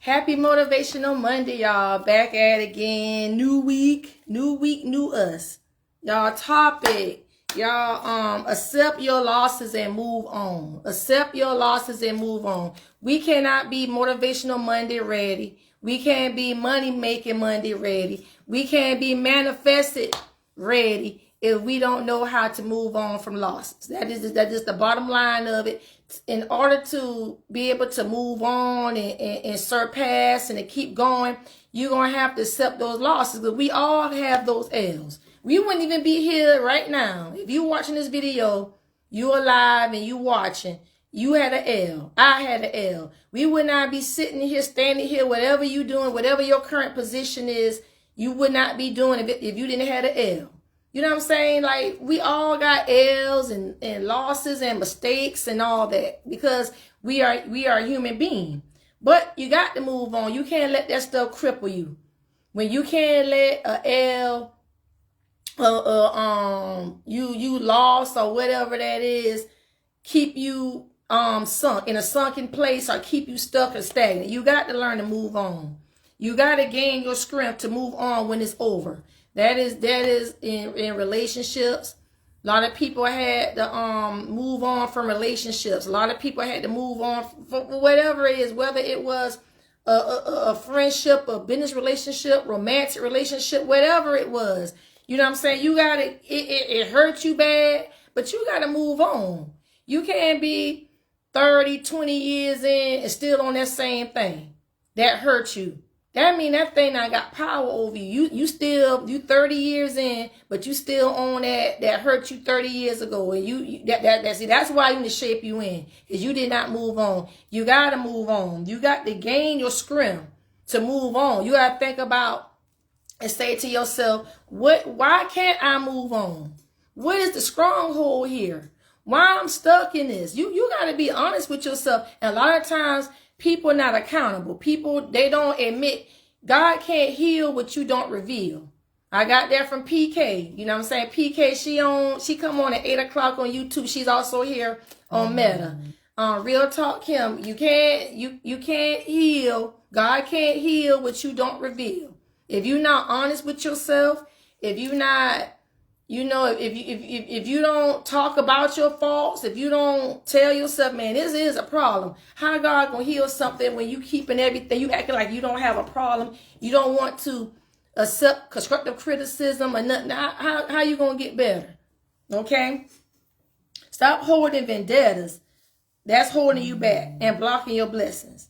Happy Motivational Monday, y'all. Back at it again. New week, new us. Y'all topic. Y'all accept your losses and move on. Accept your losses and move on. We cannot be Motivational Monday ready. We can't be Money Making Monday ready. We can't be manifested ready if we don't know how to move on from losses. That is the bottom line of it. In order to be able to move on and surpass and to keep going, you're going to have to accept those losses. But we all have those L's. We wouldn't even be here right now. If you're watching this video, you're alive and you watching, you had an L. I had an L. We would not be sitting here, standing here, whatever you're doing, whatever your current position is, you would not be doing it if you didn't have an L. You know what I'm saying? Like, we all got L's and losses and mistakes and all that because we are a human being. But you got to move on. You can't let that stuff cripple you. When you can't let a L, you lost or whatever that is, keep you sunk in a sunken place or keep you stuck or stagnant. You got to learn to move on. You got to gain your strength to move on when it's over. That is in relationships. A lot of people had to move on from relationships. A lot of people had to move on for whatever it is, whether it was a friendship, a business relationship, romantic relationship, whatever it was. You know what I'm saying? You got to, it hurt you bad, but you got to move on. You can't be 30, 20 years in and still on that same thing that hurt you. That mean that thing not got power over you. You 30 years in, but you still on that hurt you 30 years ago. And that's why you need to shape you in, because you did not move on. You got to move on. You got to gain your strength to move on. You got to think about and say to yourself, why can't I move on? What is the stronghold here? Why I'm stuck in this? You got to be honest with yourself. And a lot of times, people are not accountable. People, they don't admit. God can't heal what you don't reveal. I got that from PK. You know what I'm saying? PK, she come on at 8 o'clock on YouTube. She's also here on Meta. Real Talk Kim, you can't heal. God can't heal what you don't reveal. If you're not honest with yourself, if you're not, if you don't talk about your faults, if you don't tell yourself, man, this is a problem. How God gonna heal something when you keeping everything? You acting like you don't have a problem. You don't want to accept constructive criticism or nothing. How you gonna get better? Okay? Stop holding vendettas. That's holding you back and blocking your blessings.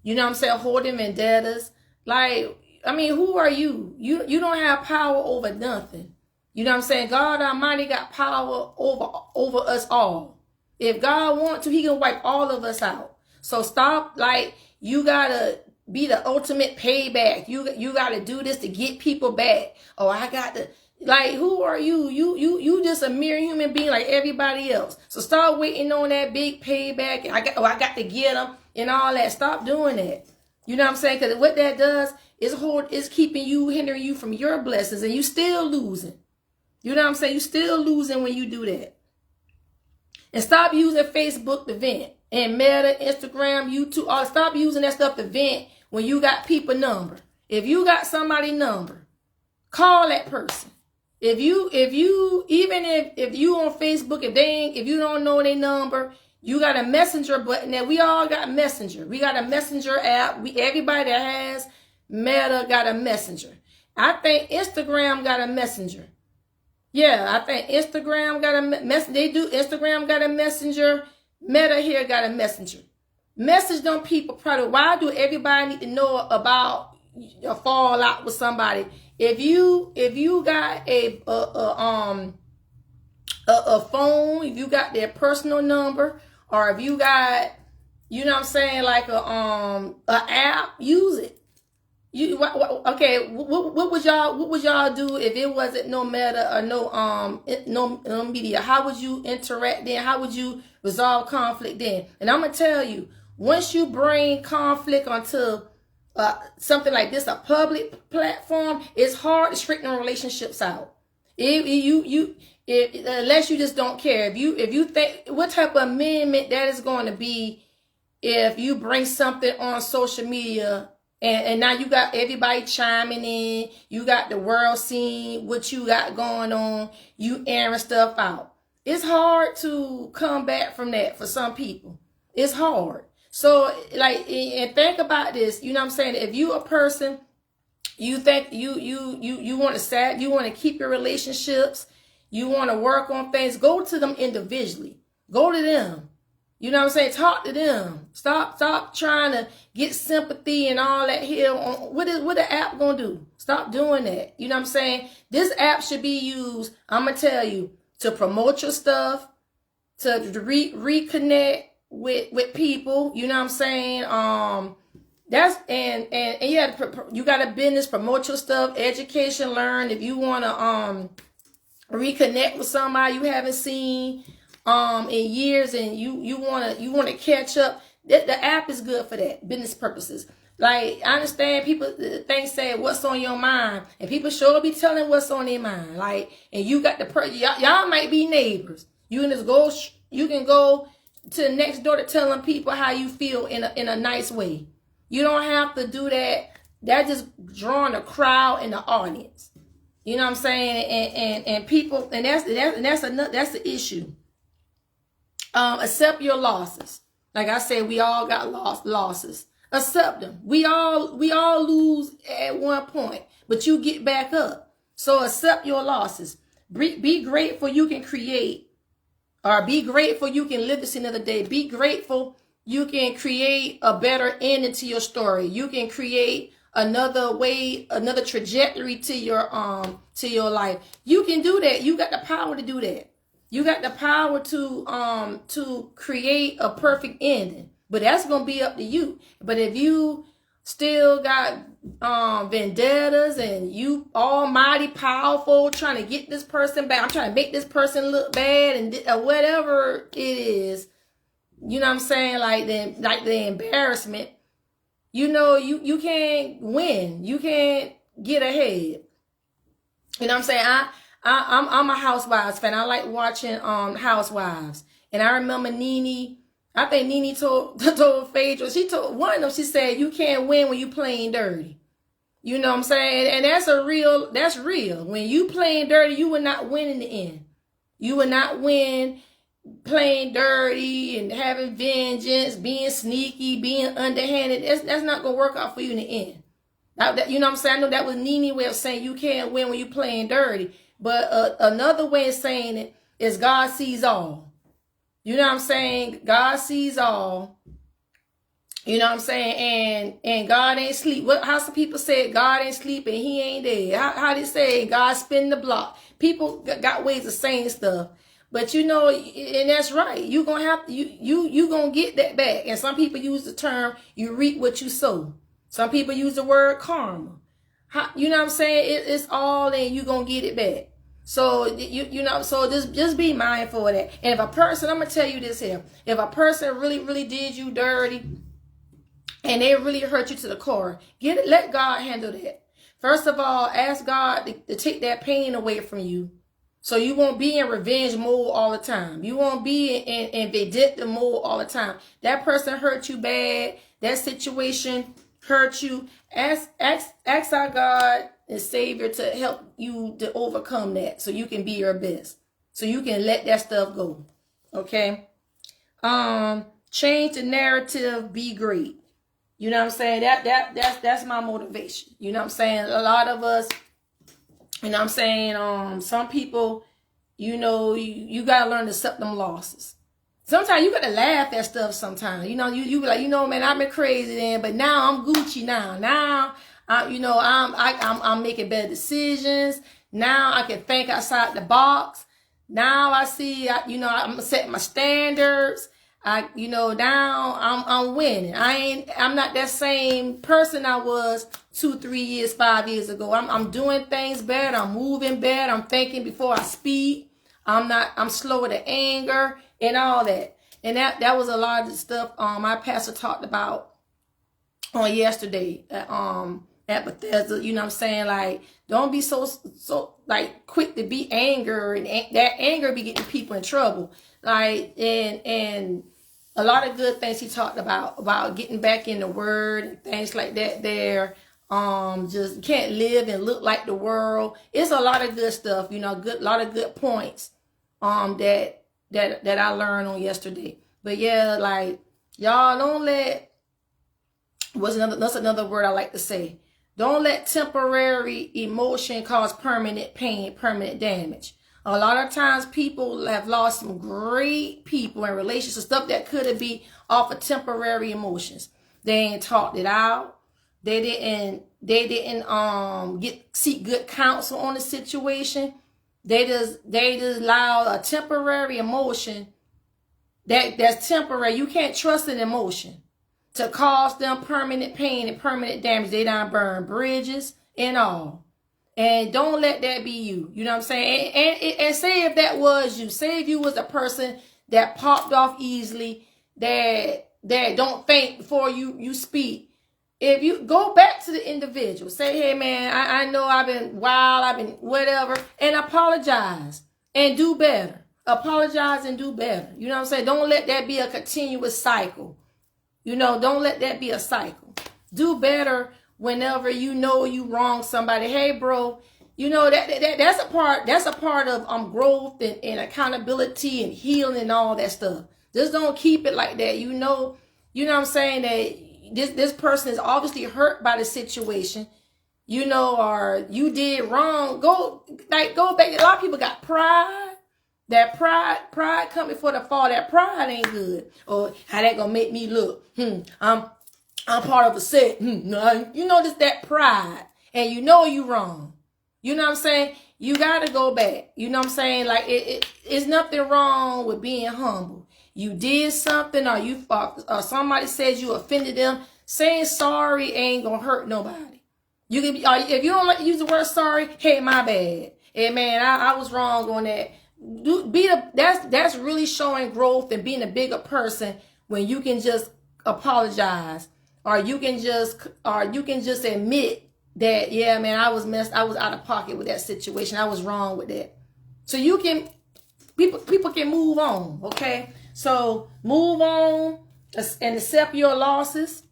You know what I'm saying? Holding vendettas. Like, I mean, who are you? You don't have power over nothing. You know what I'm saying? God Almighty got power over us all. If God wants to, he can wipe all of us out. So stop, like, you got to be the ultimate payback. You got to do this to get people back. Oh, I got to, like, who are you? You just a mere human being like everybody else. So start waiting on that big payback. And I got to get them and all that. Stop doing that. You know what I'm saying? Because what that does is keeping you, hindering you from your blessings, and you still losing. You know what I'm saying? You still losing when you do that. And stop using Facebook to vent. And Meta, Instagram, YouTube. Stop using that stuff to vent when you got people number. If you got somebody number, call that person. If you on Facebook, if you don't know their number, you got a messenger button there. We all got messenger. We got a messenger app. Everybody that has Meta got a messenger. I think Instagram got a messenger. Yeah, I think Instagram got a Instagram got a messenger. Meta here got a messenger. Message them people probably. Why do everybody need to know about your fallout with somebody? If you got a phone, if you got their personal number, or if you got, you know what I'm saying, like a app, use it. What would y'all do if it wasn't no Meta or no media? How would you interact then? How would you resolve conflict then? And I'm gonna tell you, once you bring conflict onto something like this, a public platform, it's hard to straighten relationships out. Unless you just don't care. If you think what type of amendment that is going to be if you bring something on social media And now you got everybody chiming in. You got the world seeing what you got going on. You airing stuff out. It's hard to come back from that for some people. It's hard. So, like, and think about this. You know what I'm saying? If you a person, you think you want to keep your relationships, you want to work on things, go to them individually. Go to them. You know what I'm saying? Talk to them. Stop trying to get sympathy and all that here. What the app gonna do? Stop doing that. You know what I'm saying? This app should be used, I'm gonna tell you, to promote your stuff, to reconnect with people. You know what I'm saying? That's and you got a business, promote your stuff, education, learn. If you wanna reconnect with somebody you haven't seen in years, and you wanna catch up, the app is good for that, business purposes. Like, I understand people things say what's on your mind, and people sure be telling what's on their mind. Like, and you got y'all might be neighbors. You can just go. You can go to the next door to telling people how you feel in a nice way. You don't have to do that. That's just drawing a crowd in the audience. You know what I'm saying? And people, and that's the issue. Accept your losses. Like I said, we all got losses. Accept them. We all lose at one point, but you get back up. So accept your losses. Be grateful you can create, or be grateful you can live to see another day. Be grateful you can create a better ending to your story. You can create another way, another trajectory to your life. You can do that. You got the power to do that. You got the power to create a perfect ending. But that's gonna be up to you. But if you still got vendettas, and you almighty powerful, trying to get this person back, I'm trying to make this person look bad, and whatever it is, you know what I'm saying, like the embarrassment, you know, you can't win. You can't get ahead. You know what I'm saying? I'm a Housewives fan. I like watching Housewives. And I remember I think Nene told Phaedra, she told one of them, she said, you can't win when you playing dirty. You know what I'm saying? And that's real. When you playing dirty, you will not win in the end. You will not win playing dirty and having vengeance, being sneaky, being underhanded. That's not going to work out for you in the end. You know what I'm saying? I know that was Nene's way of saying you can't win when you playing dirty. But another way of saying it is God sees all. You know what I'm saying? God sees all. You know what I'm saying? And God ain't sleep. How some people say God ain't sleeping, he ain't there. How they say God spin the block. People got ways of saying stuff. But you know, and that's right. You gonna have to, you gonna get that back. And some people use the term, you reap what you sow. Some people use the word karma. You know what I'm saying? It's all in, you gonna get it back. So you know, so just be mindful of that. And if a person, I'm gonna tell you this here, if a person really did you dirty and they really hurt you to the core, let God handle that. First of all, ask God to take that pain away from you. So you won't be in revenge mode all the time. You won't be in vindictive mode all the time. That person hurt you bad. That situation hurt you. Ask our God and Savior to help you to overcome that, so you can be your best. So you can let that stuff go. Okay? Change the narrative, be great. You know what I'm saying? That's my motivation. You know what I'm saying? A lot of us, you know what I'm saying, some people, you know, you gotta learn to accept them losses. Sometimes you gotta laugh at stuff sometimes. You know, you be like, you know, man, I've been crazy then, but now I'm Gucci now. Now, I'm making better decisions. Now I can think outside the box. Now I see, I'm setting my standards. Now I'm winning. I'm not that same person I was 2, 3 years, 5 years ago. I'm doing things better. I'm moving better. I'm thinking before I speak. I'm slower to anger and all that. And that was a lot of the stuff my pastor talked about on yesterday at Bethesda. You know what I'm saying? Like, don't be so like quick to be angry, and that anger be getting people in trouble. Like, and a lot of good things he talked about getting back in the word and things like that there. Just can't live and look like the world. It's a lot of good stuff, a lot of good points that I learned on yesterday. But yeah, like, y'all don't let, that's another word I like to say. Don't let temporary emotion cause permanent pain, permanent damage. A lot of times people have lost some great people in relationships, stuff that could be off of temporary emotions. They ain't talked it out. They didn't seek good counsel on the situation. They just allow a temporary emotion that's temporary. You can't trust an emotion to cause them permanent pain and permanent damage. They done burn bridges and all. And don't let that be you. You know what I'm saying? And say if that was you. Say if you was a person that popped off easily, that don't think before you speak. If you go back to the individual, say, hey man, I know I've been wild, I've been whatever, and apologize and do better. Apologize and do better. You know what I'm saying? Don't let that be a continuous cycle. Don't let that be a cycle. Do better whenever you know you wrong somebody. Hey bro, that's a part of growth and accountability and healing and all that stuff. Just don't keep it like that. You know what I'm saying, that this person is obviously hurt by the situation, or you did wrong. Go back. A lot of people got pride. That pride come before the fall. That pride ain't good. Or how that gonna make me look? I'm part of a set. No, just that pride, and you wrong. You know what I'm saying? You gotta go back. You know what I'm saying? Like it's nothing wrong with being humble. You did something, or somebody says you offended them. Saying sorry ain't gonna hurt nobody. You can be, if you don't like to use the word sorry, hey, my bad. Hey man, I was wrong on that. That's really showing growth and being a bigger person when you can just apologize, or you can just admit that, yeah man, I was out of pocket with that situation. I was wrong with that. So people can move on, okay? So move on and accept your losses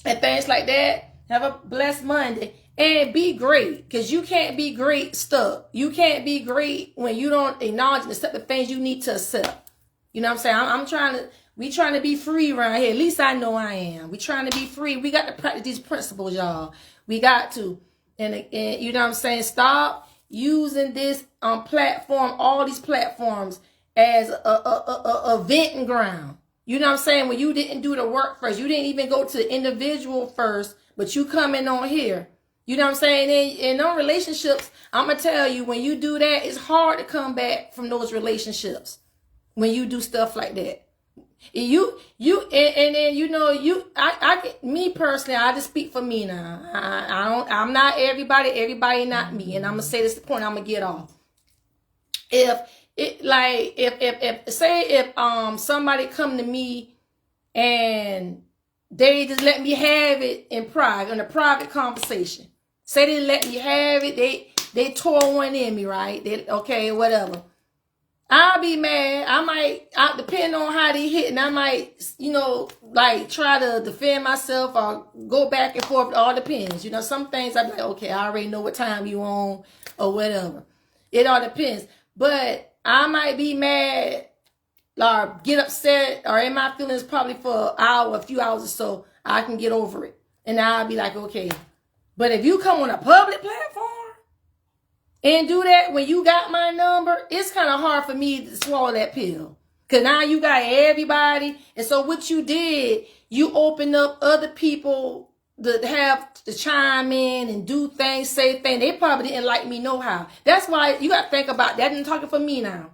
and things like that. Have a blessed Monday and be great, because you can't be great stuck. You can't be great when you don't acknowledge and accept the things you need to accept. You know what I'm saying? We trying to be free around here. At least I know I am. We trying to be free. We got to practice these principles, y'all. We got to. And you know what I'm saying? Stop using this platform, all these platforms, as a venting ground. You know what I'm saying? When you didn't do the work first, you didn't even go to the individual first, but you coming on here. You know what I'm saying? In those relationships, I'm going to tell you, when you do that, it's hard to come back from those relationships when you do stuff like that. Me personally, I just speak for me now. I'm not everybody not me. And I'm going to say this, the point I'm going to get off. If somebody come to me and they just let me have it in a private conversation. Say they let me have it, they tore one in me, right? Okay, whatever. I'll be mad. I might, depending on how they hit, and I might, try to defend myself or go back and forth. It all depends. Some things I'll be like, okay, I already know what time you on or whatever. It all depends. But I might be mad or get upset or in my feelings probably for an hour, a few hours or so. I can get over it. And I'll be like, okay. But if you come on a public platform and do that when you got my number, it's kind of hard for me to swallow that pill. Because now you got everybody. And so what you did, you opened up other people to have to chime in and do things, say things. They probably didn't like me no how. That's why you got to think about that. I'm talking for me now.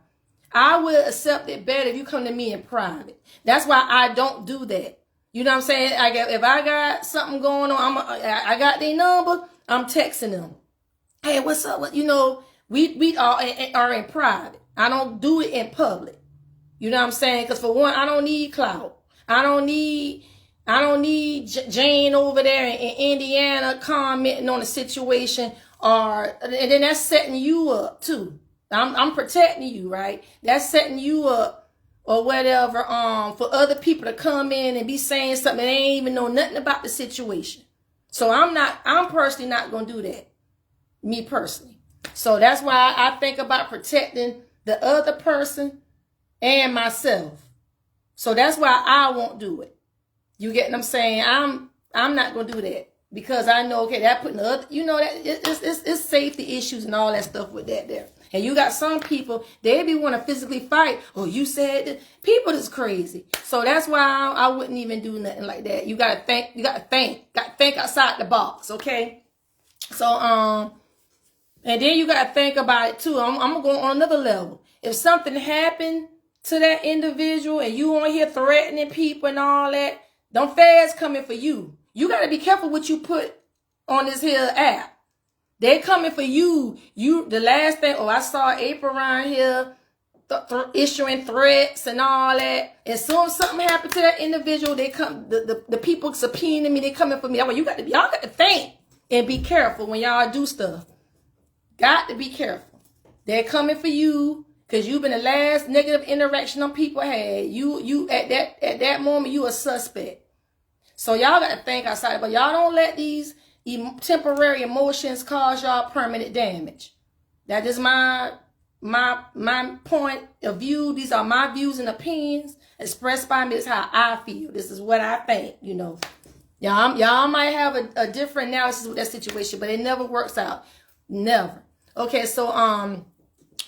I will accept it better if you come to me in private. That's why I don't do that. You know what I'm saying? If I got something going on, I got their number, I'm texting them. Hey, what's up? We all are in private. I don't do it in public. You know what I'm saying? Because for one, I don't need clout. I don't need Jane over there in Indiana commenting on the situation, and then that's setting you up too. I'm protecting you, right? That's setting you up or whatever, for other people to come in and be saying something they ain't even know nothing about the situation. So I'm personally not going to do that. Me personally. So that's why I think about protecting the other person and myself. So that's why I won't do it. You get what I'm saying? I'm not going to do that. Because I know, okay, that putting the other, you know, that it's safety issues and all that stuff with that there. And you got some people, they be want to physically fight. Oh, you said that. People is crazy. So that's why I wouldn't even do nothing like that. You got to think outside the box, okay? So, and then you got to think about it too. I'm going to go on another level. If something happened to that individual and you on here threatening people and all that, them feds coming for you. You got to be careful what you put on this here app. They're coming for you. The last thing, I saw April around here issuing threats and all that. And soon as something happened to that individual, they come, the people subpoenaing me, they coming for me. Y'all got to think and be careful when y'all do stuff. Got to be careful. They're coming for you because you've been the last negative interaction them people had. You at that moment, you a suspect. So y'all got to think outside, but y'all don't let these temporary emotions cause y'all permanent damage. That is my point of view. These are my views and opinions expressed by me. This is how I feel. This is what I think, you know. Y'all might have a different analysis with that situation, but it never works out. Never. Okay, so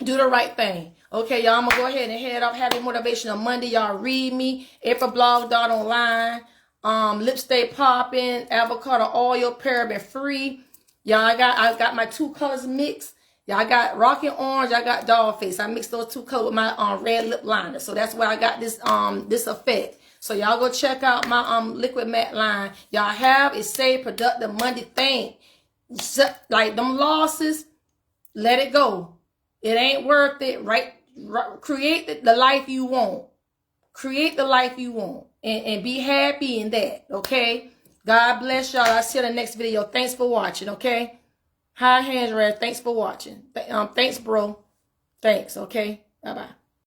do the right thing. Okay, y'all, I'm gonna go ahead and head off. Happy Motivational Monday. Y'all read me. Aprilblog.online. Lipstick popping, avocado oil, paraben free. Y'all, I got my 2 colors mixed. Y'all got rock and orange. I got doll face. I mixed those 2 colors with my red lip liner. So that's why I got this this effect. So y'all go check out my liquid matte line. Y'all have a safe, productive Monday thing. Like them losses, let it go. It ain't worth it. Right? Create the life you want. Create the life you want. And be happy in that, okay? God bless y'all. I'll see you in the next video. Thanks for watching, okay? High hands raised. Thanks for watching. Thanks, bro. Thanks, okay? Bye-bye.